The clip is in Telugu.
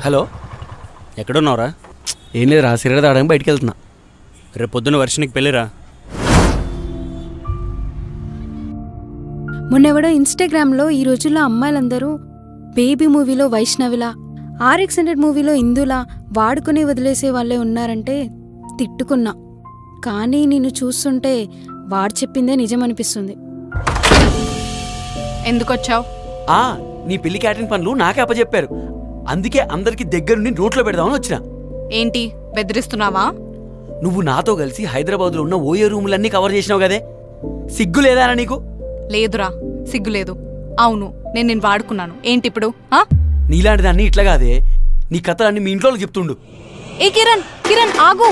హలో, ఎక్కడున్నావురా? ఏం లేదు రా, సిగరెట్ తాగడానికి బయటికి వెళ్తున్నా. రేపు పొద్దున్న వర్షనికి పెళ్ళిరా. మొన్నెవడో ఇన్స్టాగ్రామ్లో ఈ రోజుల్లో అమ్మాయిలందరూ బేబీ మూవీలో వైష్ణవిలా, RX100 మూవీలో ఇందులా వాడుకుని వదిలేసే వాళ్ళే ఉన్నారంటే తిట్టుకున్నా. కానీ నిన్ను చూస్తుంటే వాడు చెప్పిందే నిజమనిపిస్తుంది. ఎందుకొచ్చావు? నీ పెళ్లి క్యాటరింగ్ పనులు నాకే అప్పచెప్పారు. అందుకే అందరికి దగ్గరుండి నోట్లో పెడదామని వచ్చిన. ఏంటి బెదిరిస్తున్నావా? నువ్వు నాతో కలిసి హైదరాబాద్లో ఉన్న ఓయో రూములన్నీ కవర్ చేసినావు కదే, సిగ్గు లేదారా నీకు? లేదురా, సిగ్గులేదు. అవును, నేను నిన్ను వాడుకున్నాను. ఏంటి ఇప్పుడు? నీలాంటి దాన్ని ఇట్లా కాదే, నీ కథలన్నీ మీ ఇంట్లో చెప్తుండు. ఏ కిరణ్, కిరణ్ ఆగు.